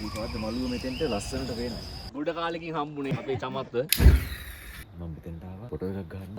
ඊකවත් මළුව මෙතෙන්ට ලස්සනට පේනවා. බුඩ කාලෙකින් හම්බුනේ අපේ චමත්ත. මම මෙතෙන්ට ආවා ෆොටෝ එකක් ගන්න.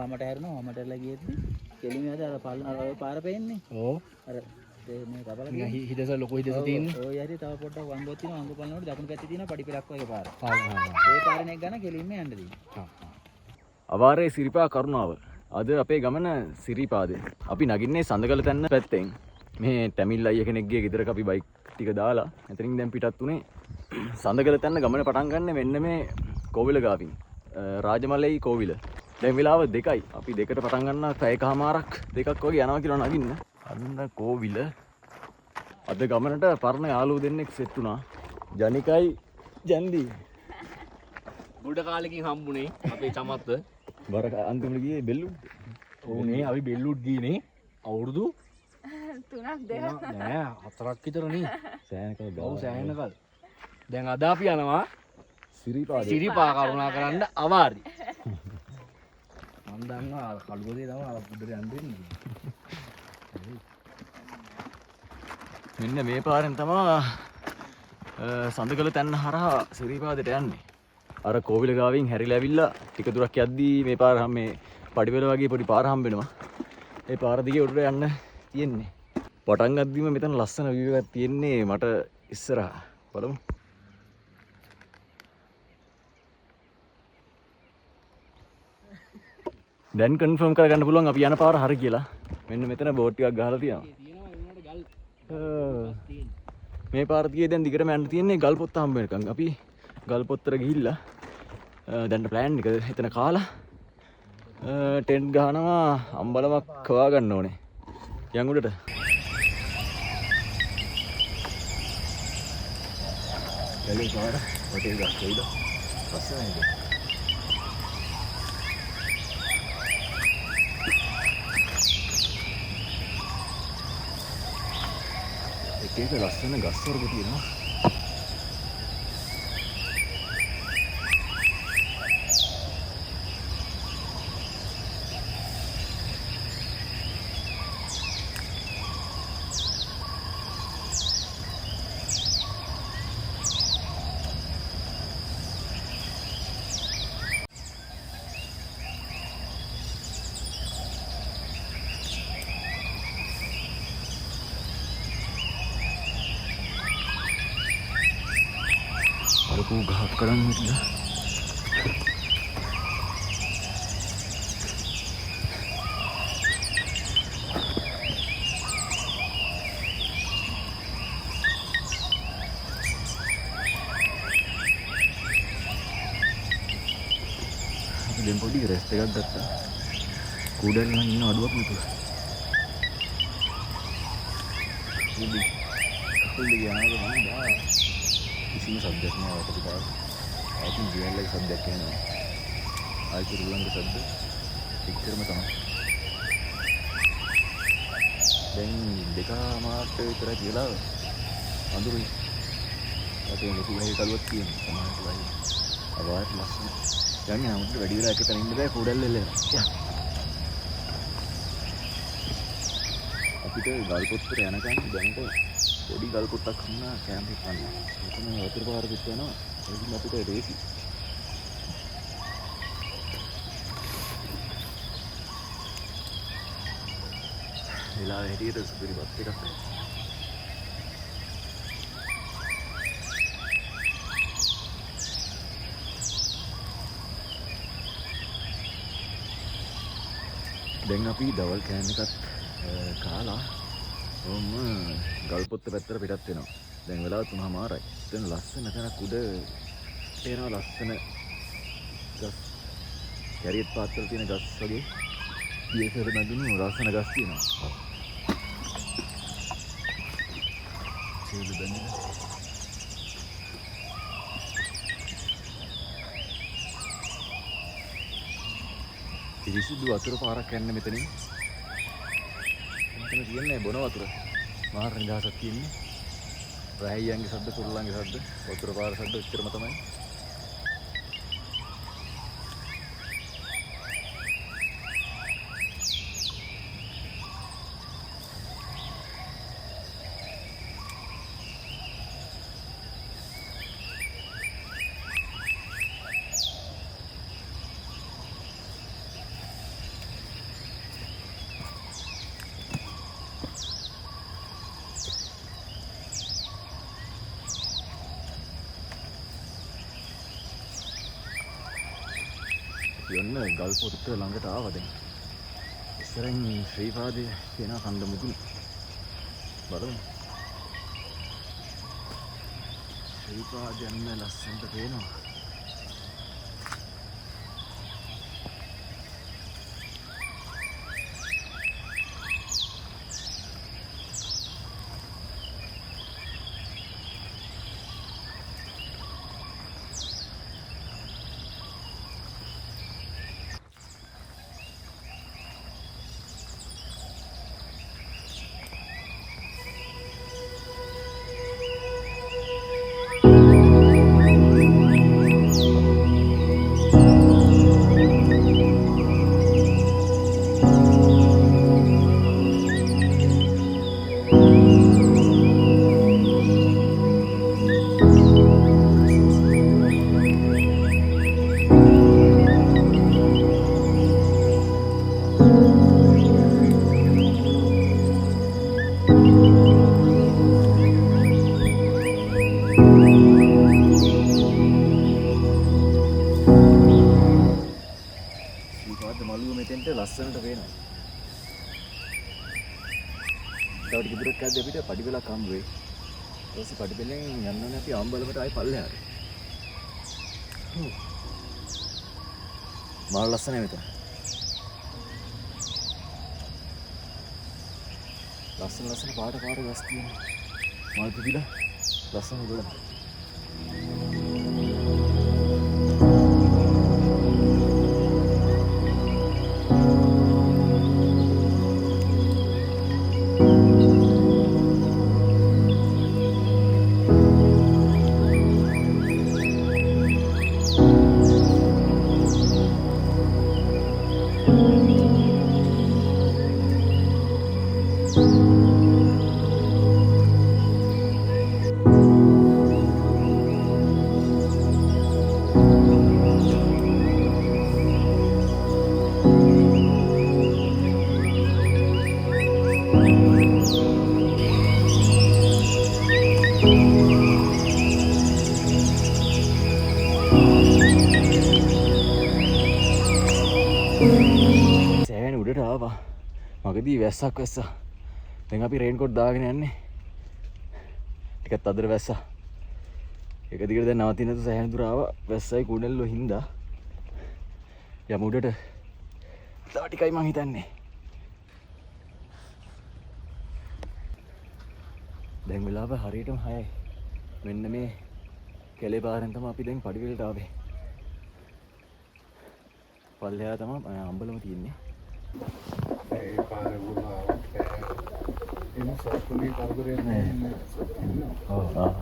වමට හැරෙනවා වමට ලගියෙද්දි කෙලින් යද අර පාර පෙන්නේ. ඕ. අර මේ කබල හිදස ලොකු හිදස තියෙන්නේ. ඔය යටි තව පොඩ්ඩක් වංගුවක් තියෙනවා. වංගු බලනකොට දකුණු පැත්තේ තියෙන පඩි පෙරක් වගේ පාර. ඒ පාරෙන් එක ගන්න කෙලින්ම යන්න දෙන්න. අවාරේ සිරිපා කරුණාව. අද අපේ ගමන සිරිපාදේ. අපි නගින්නේ සඳකල තැන්න පැත්තෙන්. මේ ටැමිල් අයිය කෙනෙක්ගේ ගෙදරක අපි බයික් ටික දාලා එතනින් දැන් පිටත් උනේ සඳකල තැන්න ගමන පටන් ගන්න මෙන්න මේ කෝවිල ගාවින්. රාජමලයි කෝවිල. දැන් වෙලාව 2යි. අපි 2ට පටන් ගන්නවා පැයකමාරක් දෙකක් වගේ යනවා කියලා නගින්න. අන්න කෝවිල. අද ගමනට පරණ යාළුවෝ දෙන්නෙක් සෙට් වුණා. ජනිකයි ජන්දි. බුඩ කාලෙකින් හම්බුනේ අපේ චමත්ත. බර අන්තිමට ගියේ බෙල්ලුඩ්. ඕනේ අපි බෙල්ලුඩ් ගියේ අවුරුදු 3ක් 2ක් නෑ 4ක් විතර නේ. සෑනකල් ඔව් සෑහෙනකල්. දැන් අද අපි යනවා සිරිපාදේ. සිරිපා කරුණා කරන්න අවාරි. මම දන්නවා කළුවදේ තමයි අර බුඩට යන්න දෙන්නේ. මෙන්න මේ පාරෙන් තමයි සඳකල තැන්න හරහා සිරිපාදයට යන්නේ. අර කෝවිල ගාවින් හැරිලා ඇවිල්ලා ටික දුරක් යද්දී මේ පාර මේ පඩිවල වගේ පොඩි පාර හම්බ වෙනවා. ඒ පාර දිගේ උඩට යන්න තියෙන්නේ. පටන් ගද්දිම මෙතන ලස්සන view එකක් තියෙන්නේ මට ඉස්සරහා. බලමු. දැන් කන්ෆර්ම් කරගන්න පුළුවන් අපි යන පාර හරි කියලා. මෙන්න මෙතන බෝඩ් ටිකක් ගහලා තියෙනවා. මේ පාර දිගේ දැන් දිගටම යන්න තියෙන්නේ ගල් පොත්ත හම්බ වෙනකන්. අපි ගල් පොත්තට ගිහිල්ලා දැන්ට ප්ලෑන් එක එතන කාලා ටෙන්ට් ගහනවා අම්බලමක් කවා ගන්න ඕනේ යංගුඩට. එළි පාර හොටෙල් ගස් වෙයිද? පස්සෙයිද? එක ලස්සන ගස් වර්ග තියෙනවා. aku gahap කරන්න හිටියා. අපි දැන් පොඩි රෙස්ට් එකක් ගත්තා. කුඩල් නම් ඉන්න අඩුවක් නෙතුව. ඉතින් කකුල් ගියාම බා किसी शब्द नहीं आता था आई थिंक जीवन लाइक शब्द कहना आज रुलंग शब्द पिक्चर में था देन देखा मार्ट तरह जिला अंदर अते लोग भाई कलवत की समाज भाई आवाज लसन यानी हम तो वीडियो लाके तरह इंदे कोडल ले අපිට ගල්පොත්තට යනකම් දැනට පොඩි ගල්පොත්තක් හම්නා කැම්ප් එකක් ගන්න. එතන වතුර පාරකුත් යනවා. ඒකින් අපිට රේසි. වෙලාව හැටියට සුපිරි බත් එකක් වෙයි. දැන් අපි දවල් කෑම එකත් කාලා ඔන්න ගල්පොත්ත පැත්තට පිටත් වෙනවා. දැන් වෙලාව 3:00යි. එතන ලස්සන තැනක් උඩ තේනවා ලස්සන ගස්. කැරියට් පාත්වල තියෙන ගස් වගේ පියසර නැගුණු ලස්සන ගස් තියෙනවා. සීල බඳින. පිරිසිදු වතුර පාරක් යන්න මෙතනින්. මෙතන තියෙන්නේ බොන වතුර. මාර නිදහසක් තියෙන්නේ. රැහියන්ගේ ශබ්ද, කුරුල්ලන්ගේ ශබ්ද, වතුර පාර ශබ්ද එච්චරම තමයි. යන්න ගල්පොත්ත ළඟට ආවා දැන්. ඉස්සරහින් ශ්‍රීපාදේ කියන කන්ද මුදුන. බලමු. ශ්‍රීපාදේ යන්න ලස්සනට පේනවා. ලස්සනට පේනවා. තව ටික දුරක් යද්දී අපිට පඩිපෙලක් හම්බ වෙයි. ඊට පස්සේ පඩිපෙලෙන් යන්න ඕනේ අපි අම්බලමට ආයි පල්ලෙහාට. මාර ලස්සනයි මෙතන. ලස්සන පාට ගස් තියෙනවා. මල් පිපිලා ලස්සන උඩට. සෑහෙන උඩට ආවා. මගදී වැස්සක් වැස්සා. දැන් අපි රේන්කෝට් දාගෙන යන්නේ. ටිකක් අතර වැස්සා. එක දිගට දැන් නවතින්න තු සෑහෙන දුර ආවා. වැස්සයි කුඩල්ලෝ හින්දා. යමු උඩට. තව ටිකයි මං හිතන්නේ. දැන් වෙලාව හරියටම 6යි. මෙන්න මේ කැලේ පාරෙන් තමයි අපි දැන් පඩිවිලට ආවේ. පල්ලෙහා තමයි අම්බලම තියෙන්නේ. ඒ පාරේ ගුණා එන සතුනේ කරදරේ නැහැ. ඔව් ආ.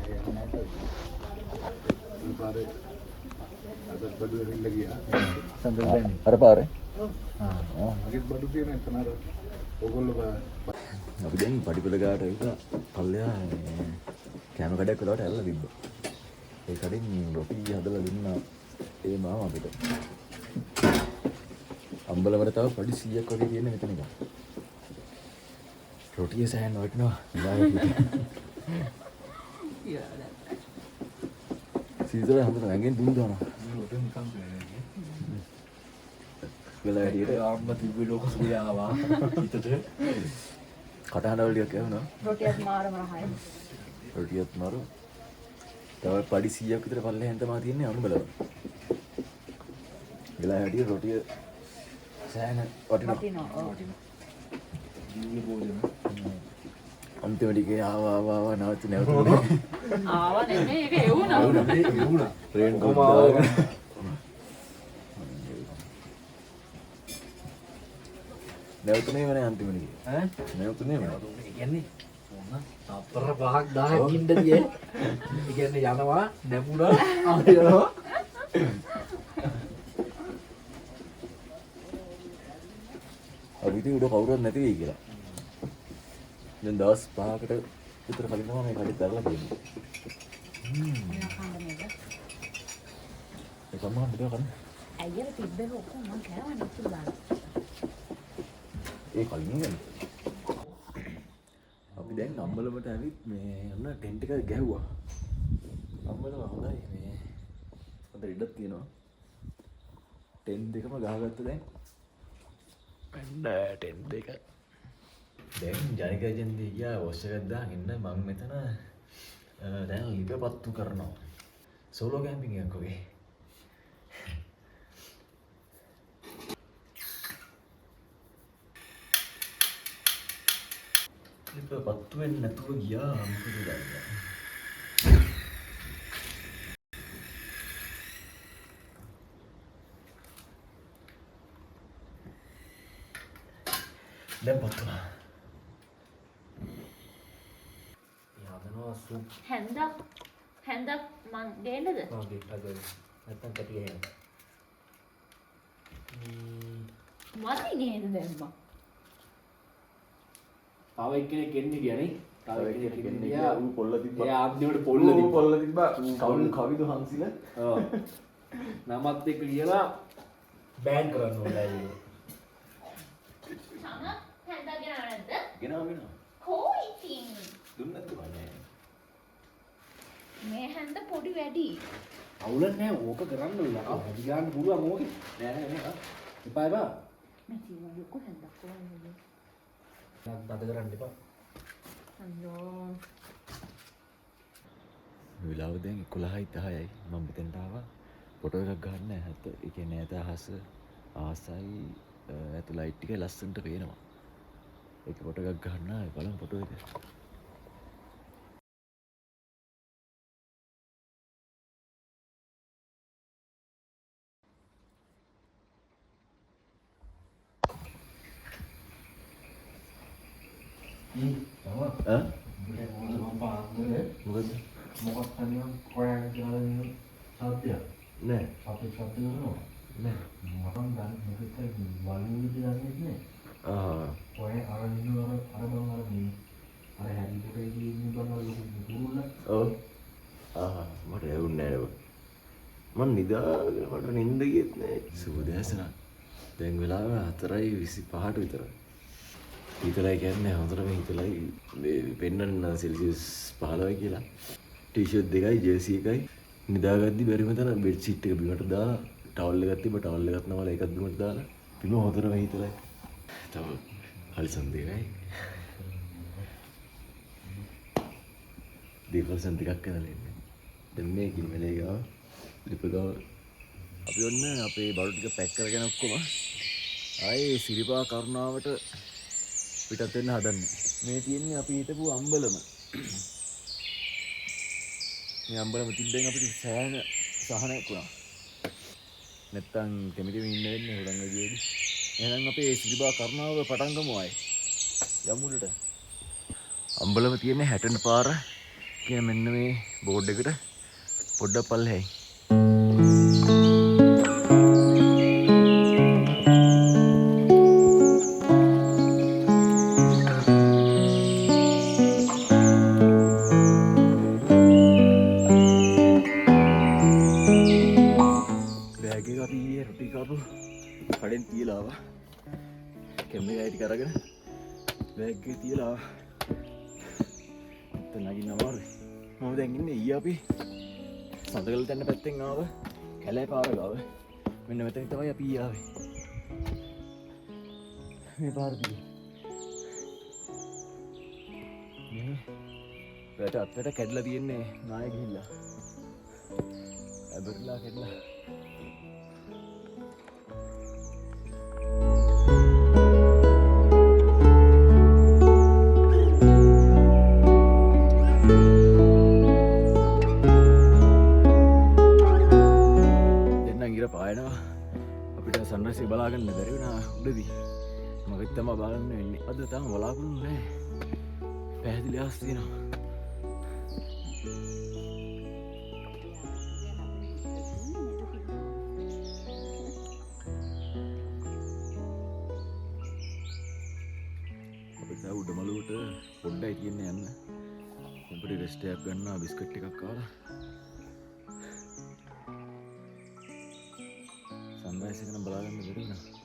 ඒ පාරේ අද බඩු වෙන්න ගියා. සඳහන් අර පාරේ. මගේ බඩු තියෙන එතන අර ඔයගොල්ලෝ අපි දැන් පඩිපෙළ ගාට ඉඳලා පල්ලෙහා කැම කඩයක් වෙලාවට ඇල්ලලා තිබ්බා. ඒ කඩෙන් රොටි හදලා දුන්නා ඒ මාම අපිට. අම්බලමට තව පඩි 100ක් වගේ තියෙන මෙතන එක. රොටිය සෑහෙන වටිනවා. සීතල හම්බුන ඇඟෙන් දුම් දානවා. රොටි නිකන් වෙලා හැටියට ආම්ම තිබ්බේ ලෝක සුලියාවා. හිතට කටහඬ වල ටිකක් ඇහුණා. රොටියත් මාරම රහයි. රොටියත් මාරු. තව පඩි 100ක් විතර පල්ලෙහෙන් තමයි තියෙන්නේ අම්බලම. වෙලා හැටියට රොටිය සෑහෙන වටිනවා. ජීවි භෝජන. අන්තිම ටිකේ ආවා නැවතුනේ. ආවා නෙමෙයි ඒක එවුණා. වුණා. රේන් කෝට් දාගෙන. නැවතුනේ මනේ අන්තිම ටිකේ. ඈ නැවතුනේ මනේ. ඒ කියන්නේ මොන තප්පර 5ක් 10ක් ඉන්නදී ඒ කියන්නේ යනවා නැමුණා ආයෙනවා. අපි ඉතින් උඩ කවුරුවත් නැති වෙයි කියලා. දැන් දවස් 5කට විතර කලින් තමයි මේ කඩේ දාලා තියෙන්නේ. ඒ සම්මාන දෙක කරන්නේ. අයියලා තිබ්බේ ඔක්කොම මං කෑවා නෙත් දාලා. ඒ කලින් ගන්නේ. අපි දැන් අම්බලමට ඇවිත් මේ යන ටෙන්ට් එක ගැහුවා. අම්බලම හොඳයි මේ. හොඳ ඉඩක් තියෙනවා. ටෙන්ට් දෙකම ගහගත්ත දැන්. ටෙන්ට් එක. දැන් ජනික ජන්දී ගියා වොෂ් එකක් දාගෙන මම මෙතන දැන් ලිපපත්තු කරනවා. සෝලෝ කැම්පින් එකක් වගේ. ලිපපත්තු වෙන්නේ නැතුව ගියා මොකද දන්නේ. දැන් පත්තුනා. යනවා සුප් හැන්දක් මං ගේන්නද? වගේ අද නැත්තම් කැටි ගහන්න. මදි ගේන්න දැම්මා. තව එක්කෙනෙක් එන්නේ කියන්නේ. තව එක්කෙනෙක් එන්නේ ගියා ඌ පොල්ල තිබ්බා. එයා ආන්තිමට පොල්ල තිබ්බා. කවිදු හංසිල. ඔව්. නමත් එක්ක කියලා බෑන් කරන්න ඕනේ ඒක. සම හැන්දක් ගෙනාව නැද්ද? ගෙනාවා. කෝ ඉතින් දුන්නත් දුන්නේ. මේ හැන්ද පොඩි වැඩි. අවුලක් නෑ ඕක කරන්න ඕන. වැඩි ගන්න පුළුවන් ඕකේ. නෑ එපා එපා. මේ තියෙන ලොකු හැන්දක් කොහොමද? බද කරන්න එපා. අයියෝ. වෙලාව දැන් 11යි 10යි මම මෙතෙන්ට ආවා. ෆොටෝ එකක් ගන්න ඇත ඒ කියන්නේ ඇත අහස ආසයි ඇත ලයිට් ටික ලස්සනට පේනවා ඒක ෆොටෝ එකක් ගන්න බලමු ෆොටෝ එක මොකද මොකක් හරි හොයන් කියලා සත්‍යයක් නෑ සත්‍ය කරනවා නෑ මම ගන්න මොකද වලින් දන්නේ ආ ඔය අරගෙන අර බං අර හැරි පොටේ ඉන්න බං අර දුරුල්ල ඔව් මට ඇහුන්නේ නෑ මම නිදාගෙන මට නිින්ද ගියෙත් නෑ සුබදෑසන දැන් වෙලාව 4:25ට විතරයි හිතලයි කියන්නේ හොඳටම හිතලයි පෙන්නන්න සෙල්සියස් 15යි කියලා ටී-ෂර්ට් දෙකයි ජර්සි එකයි නිදාගද්දි බැරිම තරම් බෙඩ් ෂීට් එක බිමට දාලා ටවල් එකක් තිබ්බ ටවල් එකක් නමලා ඒකත් බිමට දාලා බිම හොඳටම හිතලයි තව කලිසම් දෙකයි දෙකල්සම් ටිකක් කරලා ඉන්නේ දැන් මේ කිල්මලේ ගාව ලිපගාව අපි ඔන්න අපේ බඩු ටික පැක් කරගෙන ඔක්කොම ආයේ සිරිපා කරුණාවට පිටත් වෙන්න හදන්නේ මේ තියෙන්නේ අපි හිටපු අම්බලම මේ අම්බලම තිබ්බෙන් අපිට සෑහෙන සහනයක් වුණා නැත්තම් කෙමිටි ඉන්න වෙන්නේ හොරංගජේදී එහෙනම් අපේ සිරිපා කරුණාව පටන් ගමු ආයේ යමුඩට අම්බලම තියෙන්නේ 60 පාර කියන මෙන්න මේ බෝඩ් එකට පොඩ්ඩක් පල්ලෙහායි කඩෙන් තියලා ආවා කැමරා එක අරගෙන බෑග් එකේ තියලා ආවා නගින්න අමාරුයි මම දැන් ඉන්නේ ඊයේ අපි සඳකල තැන්න පැත්තෙන් ආව කැලේ පාර ගාව මෙන්න මෙතන තමයි අපි ඊයේ ආවේ මේ පාර දිගේ මේ රට අත්තට කැඩලා තියෙන්නේ නාය ගිහිල්ලා ඇබරලා කැඩලා සන්රයිස් එක බලාගන්න බැරි වුණා උඩදී මගෙත් තමයි බලන්න වෙන්නේ අද තාම බලාගන්න නෑ පැහැදිලි ආස් තියෙනවා අපිට උඩමළුවට පොඩ්ඩයි කියන්නේ යන්න අපිට රෙස්ට් එකක් ගන්න බිස්කට් එකක් කාලා සන්රයිස් එක නම් බලාගන්න බැරි වුණා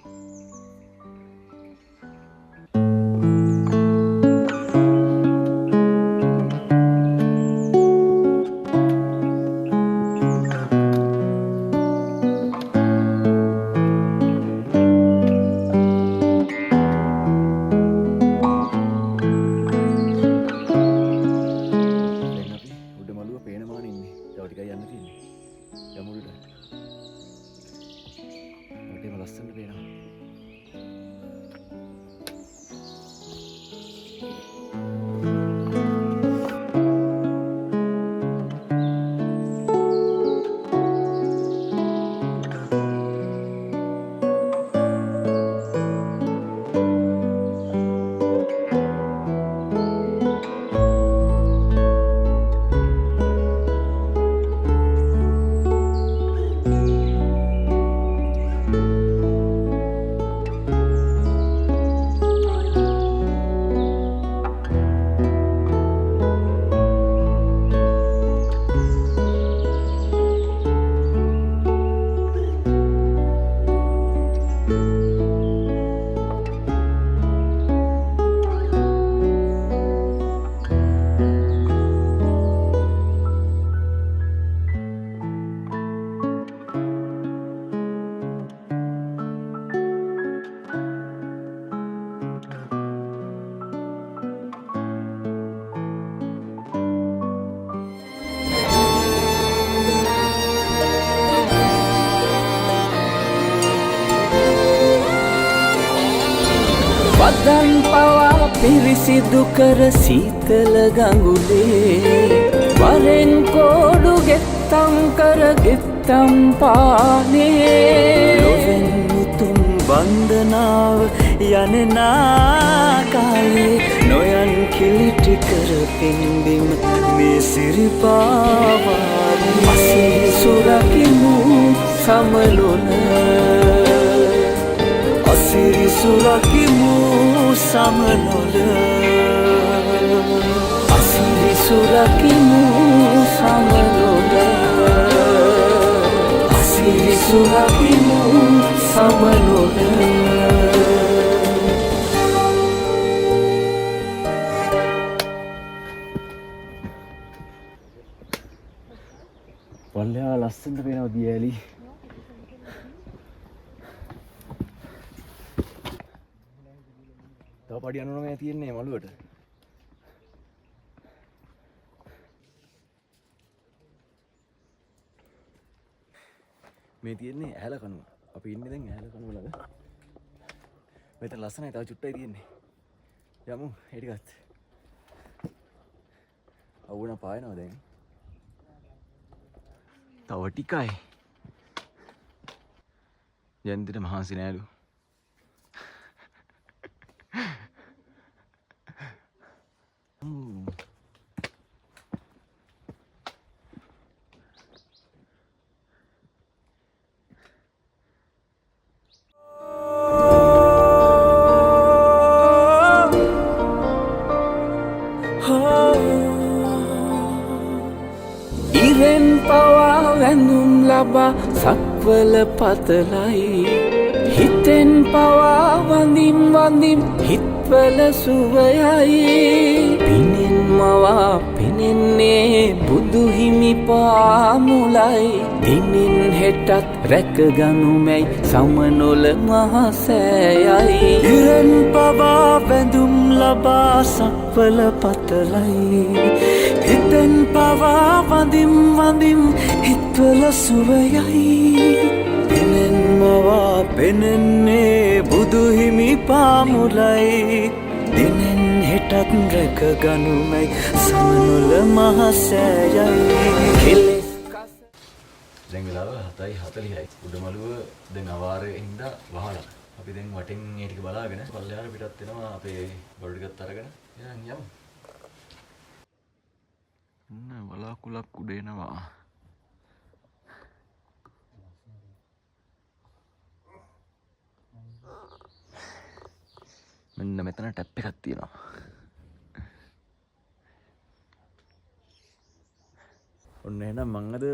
පිරිසිදු කර සීතල ගඟුලේ වරෙන් කෝඩු ගෙත්තම් කර ගෙත්තම් පානේ ලොවෙන් උතුම් වන්දනාව යනනා කාලේ නොයන් කිලිටි කර පින්දිම මේ සිරිපාවාරේ අසිරි සුරකිමු සමලොල අසිරි සුරකිමු සමනොල අසිරි සුරකිමු සමනොල අසිරි සුරකිමු සමනොල පල්ලෙහා ලස්සනට පේනවා දියැලි. තව පඩි 99 තියෙන්නේ මළුවට. මේ තියෙන්නේ ඇහැල කනුව. අපි ඉන්නේ දැන් ඇහැල කනුව ළඟ. මෙතන ලස්සනයි තව චුට්ටයි තියෙන්නේ. යමු ඒ ටිකත්. අවුණ පායනවා දැන්. තව ටිකයි. ජයන්තිට මහන්සි නෑලු. ඉරෙන් පවා වැඳුම් ලබා සක්වල පතලයි හිතෙන් පවා වඳිම් වඳිම් හිත්වල සුවයයි පිනෙන් මවා පෙනෙන්නේ බුදුහිමි පාමුලයි දිනෙන් හෙටත් රැකගනුමැයි සමනොල මහසෑයයි ඉරෙන් පවා වැඳුම් ලබා සක්වල පතලයි හිතෙන් පවා වඳිම් වඳිම් හිත්වල සුවයයි පිනෙන් මවා පෙනෙන්නේ බුදුහිමි පාමුලයි දිනෙන් හෙටත් රැකගනුමැයි සමනොල මහසෑයයි කෙලෙස් කස දැන් වෙලාව 7:40යි. උඩමළුව දැන් අවාරේ හින්දා වහලා. අපි දැන් වටෙන් මේ ටික බලාගෙන පල්ලෙහාට පිටත් වෙනවා අපේ බඩු ටිකත් අරගෙන. එහෙනම් යමු. වලාකුලක් උඩ එනවා. මෙන්න මෙතන ටැප් එකක් තියෙනවා. ඔන්න එහෙනම් මං අද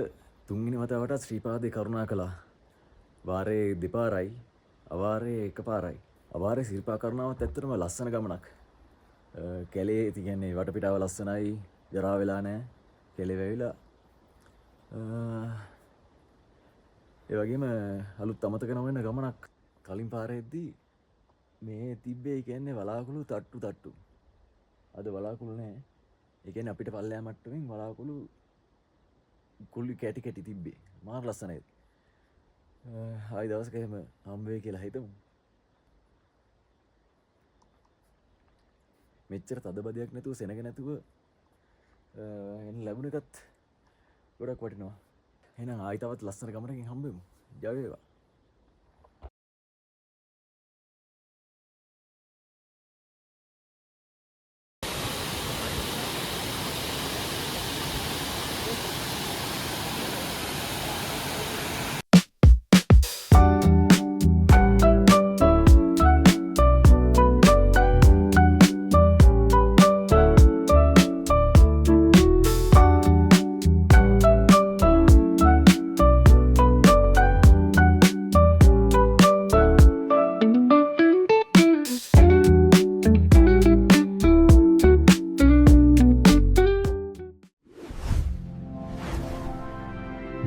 තුන්වෙනි වතාවටත් ශ්‍රීපාදේ කරුණා කළා. වාරේ දෙපාරයි, අවාරේ එකපාරයි. අවාරේ ශ්‍රීපා කරුණාවත් ඇත්තටම ලස්සන ගමනක්. කැලේ කියන්නේ වටපිටාව ලස්සනයි, ජරා වෙලා නැහැ. කැලේ වැවිලා ඒ වගේම අලුත් අමතක නොවන ගමනක්. කලින් පාරේදී මේ තිබ්බේ කියන්නේ වලාකුළු තට්ටු. අද වලාකුළු නැහැ. ඒ කියන්නේ අපිට පල්ලෙහා මට්ටමින් වලාකුළු කුළු කැටි කැටි තිබ්බේ. මාර ලස්සනයි. ආයි දවසක එහෙම හම්බ වෙයි කියලා හිතමු. මෙච්චර තදබදයක් නැතුව සෙනග නැතුව එන්න ලැබුණ එකත් ගොඩක් වටිනවා. එහෙනම් ආයි තවත් ලස්සන ගමනකින් හම්බෙමු. ජය වේවා.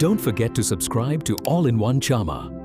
Don't forget to subscribe to All in One Chama